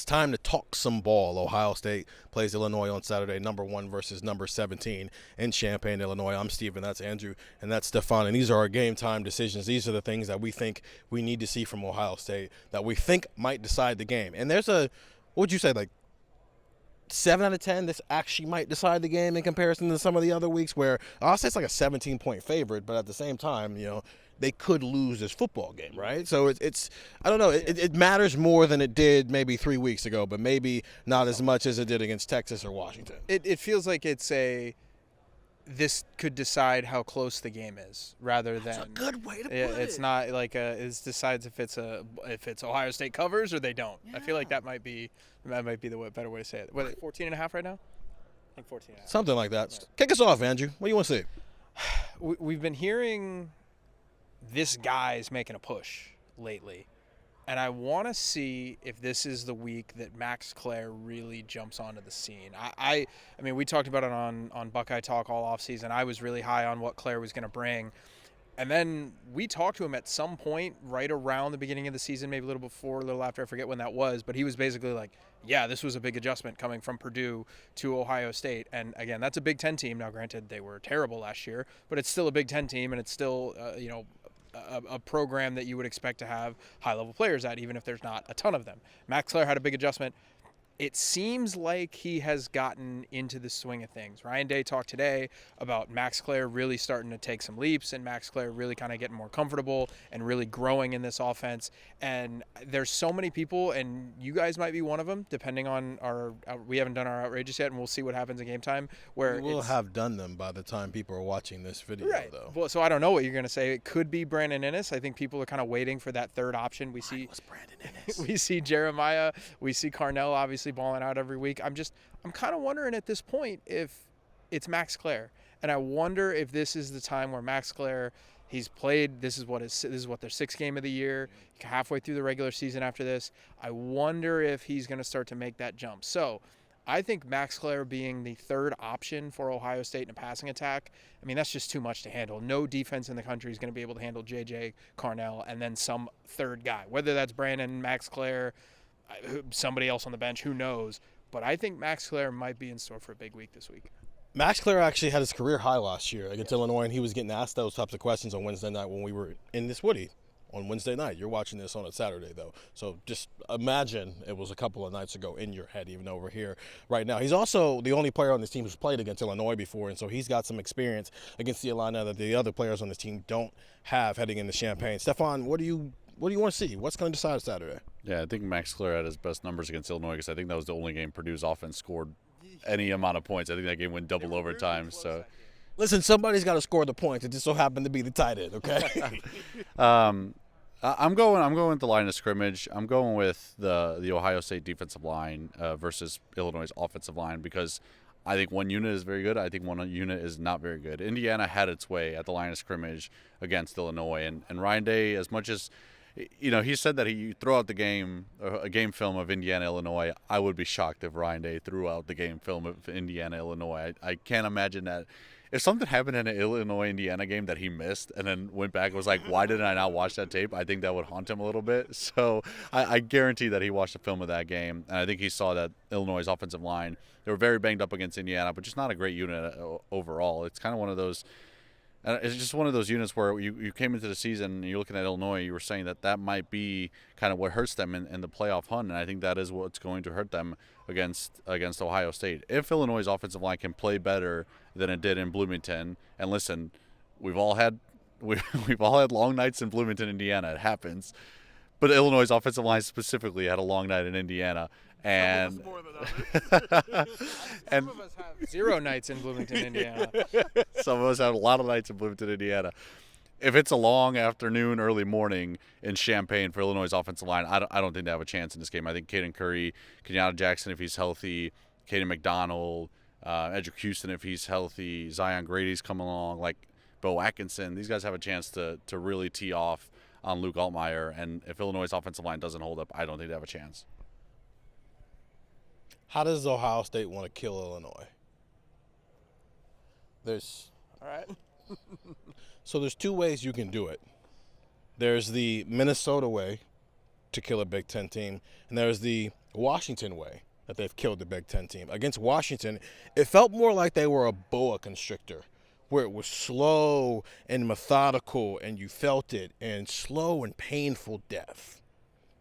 It's time to talk some ball. Ohio State plays Illinois on Saturday, number 1 versus number 17 in Champaign, Illinois. I'm Stephen, that's Andrew, and that's Stefan. And these are our game time decisions. These are the things that we think we need to see from Ohio State that we think might decide the game. And there's what would you say, like 7 out of 10, this actually might decide the game in comparison to some of the other weeks where Ohio State's like a 17-point favorite, but at the same time, they could lose this football game, right? So it's I don't know. It matters more than it did maybe 3 weeks ago, but maybe not as much as it did against Texas or Washington. It feels like this could decide how close the game is, rather than. That's a good way to put it. It's not like it decides if it's Ohio State covers or they don't. Yeah. I feel like that might be the better way to say it. What, 14.5 right now? I think 14.5. Something like that. Right. Kick us off, Andrew. What do you want to see? We've been hearing this guy's making a push lately, and I want to see if this is the week that Max Clare really jumps onto the scene. I mean, we talked about it on Buckeye Talk all offseason. I was really high on what Clare was going to bring. And then we talked to him at some point right around the beginning of the season, maybe a little before, a little after, I forget when that was. But he was basically like, yeah, this was a big adjustment coming from Purdue to Ohio State. And, again, that's a Big Ten team. Now, granted, they were terrible last year, but it's still a Big Ten team, and it's still, a program that you would expect to have high-level players at, even if there's not a ton of them. Max Clare had a big adjustment. It seems like he has gotten into the swing of things. Ryan Day talked today about Max Clare really starting to take some leaps and Max Clare really kind of getting more comfortable and really growing in this offense. And there's so many people, and you guys might be one of them, depending on we haven't done our outrageous yet, and we'll see what happens in game time. Where we'll have done them by the time people are watching this video, right. Though. Well, so I don't know what you're going to say. It could be Brandon Inniss. I think people are kind of waiting for that third option. Was Brandon Inniss. We see Jeremiah. We see Carnell obviously balling out every week. I'm kind of wondering at this point if it's Max Clare, and I wonder if this is the time where Max Clare, he's played. This is what their 6th game of the year, halfway through the regular season. After this, I wonder if he's going to start to make that jump. So I think Max Clare being the third option for Ohio State in a passing attack, I mean, that's just too much to handle. No defense in the country is going to be able to handle JJ, Carnell, and then some third guy, whether that's Brandon, Max Clare, somebody else on the bench, who knows. But I think Max Clare might be in store for a big week this week. Max Clare actually had his career high last year against Illinois, and he was getting asked those types of questions on Wednesday night when we were in this Woody on Wednesday night. You're watching this on a Saturday, though. So just imagine it was a couple of nights ago in your head, even over here right now. He's also the only player on this team who's played against Illinois before, and so he's got some experience against the Illini that the other players on this team don't have heading into Champaign. Stefan, what do you want to see? What's going to decide Saturday? Yeah, I think Max Clare had his best numbers against Illinois because I think that was the only game Purdue's offense scored any amount of points. I think that game went double overtime. So, listen, somebody's got to score the points. It just so happened to be the tight end, okay? I'm going with the line of scrimmage. I'm going with the Ohio State defensive line versus Illinois' offensive line because I think one unit is very good. I think one unit is not very good. Indiana had its way at the line of scrimmage against Illinois, and Ryan Day, as much as he said that he threw out the game, a game film of Indiana, Illinois. I would be shocked if Ryan Day threw out the game film of Indiana, Illinois. I can't imagine that. If something happened in an Illinois-Indiana game that he missed and then went back and was like, why didn't I not watch that tape? I think that would haunt him a little bit. So I guarantee that he watched the film of that game, and I think he saw that Illinois' offensive line, they were very banged up against Indiana, but just not a great unit overall. It's kind of one of those – it's just one of those units where you came into the season and you're looking at Illinois, you were saying that might be kind of what hurts them in the playoff hunt, and I think that is what's going to hurt them against Ohio State. If Illinois' offensive line can play better than it did in Bloomington, and listen, we've all had long nights in Bloomington, Indiana. It happens. But Illinois' offensive line specifically had a long night in Indiana. And some of us have 0 nights in Bloomington, Indiana. Some of us have a lot of nights in Bloomington, Indiana. If it's a long afternoon, early morning in Champaign for Illinois' offensive line, I don't think they have a chance in this game. I think Caden Curry, Kenyatta Jackson, if he's healthy, Caden McDonald, Edric Houston, if he's healthy, Zion Grady's coming along, like Bo Atkinson. These guys have a chance to really tee off on Luke Altmaier. And if Illinois' offensive line doesn't hold up, I don't think they have a chance. How does Ohio State want to kill Illinois? All right. So there's 2 ways you can do it. There's the Minnesota way, to kill a Big Ten team, and there's the Washington way that they've killed the Big Ten team. Against Washington, it felt more like they were a boa constrictor, where it was slow and methodical, and you felt it, and slow and painful death.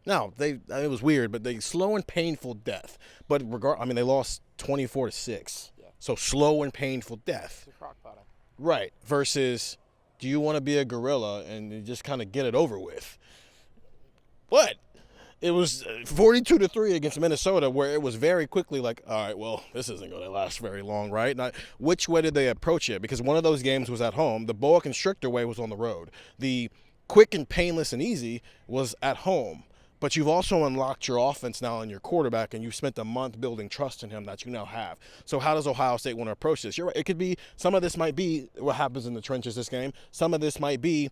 Now, it was weird, but they slow and painful death. But they lost 24-6. Yeah. So slow and painful death. It's a crock bottom. Right. Versus, do you want to be a gorilla and you just kind of get it over with? But it was 42-3 against Minnesota, where it was very quickly like, all right, well, this isn't going to last very long, right? Now, which way did they approach it? Because one of those games was at home. The boa constrictor way was on the road. The quick and painless and easy was at home. But you've also unlocked your offense now in your quarterback, and you've spent a month building trust in him that you now have. So how does Ohio State want to approach this? You're right. It could be, some of this might be what happens in the trenches this game. Some of this might be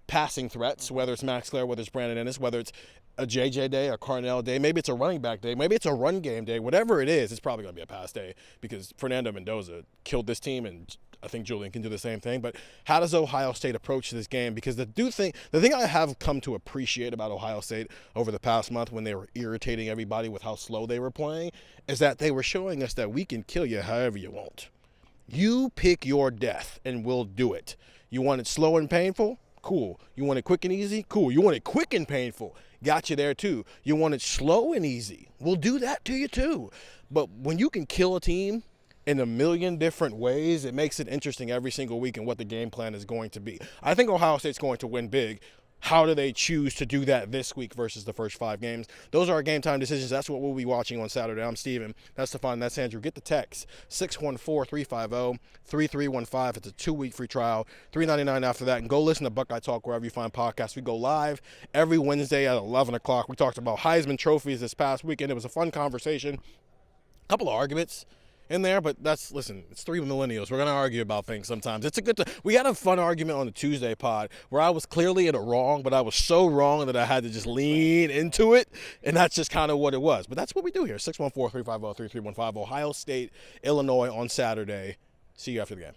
passing threats, whether it's Max Clare, whether it's Brandon Ennis, whether it's a JJ day, a Carnell day, maybe it's a running back day, maybe it's a run game day. Whatever it is, it's probably going to be a pass day because Fernando Mendoza killed this team, and I think Julian can do the same thing. But how does Ohio State approach this game? Because the thing I have come to appreciate about Ohio State over the past month, when they were irritating everybody with how slow they were playing, is that they were showing us that we can kill you however you want. You pick your death, and we'll do it. You want it slow and painful? Cool. You want it quick and easy? Cool. You want it quick and painful? Got you there too. You want it slow and easy? We'll do that to you too. But when you can kill a team in a million different ways, it makes it interesting every single week and what the game plan is going to be. I think Ohio State's going to win big. How do they choose to do that this week versus the first 5 games? Those are our game time decisions. That's what we'll be watching on Saturday. I'm Steven. That's Stefan. That's Andrew. Get the text, 614-350-3315. It's a 2-week free trial, $3.99 after that. And go listen to Buckeye Talk wherever you find podcasts. We go live every Wednesday at 11 o'clock. We talked about Heisman trophies this past weekend. It was a fun conversation. A couple of arguments in there, but listen, it's 3 millennials. We're going to argue about things sometimes. We had a fun argument on the Tuesday pod where I was clearly in it wrong, but I was so wrong that I had to just lean into it, and that's just kind of what it was. But that's what we do here, 614-350-3315, Ohio State, Illinois on Saturday. See you after the game.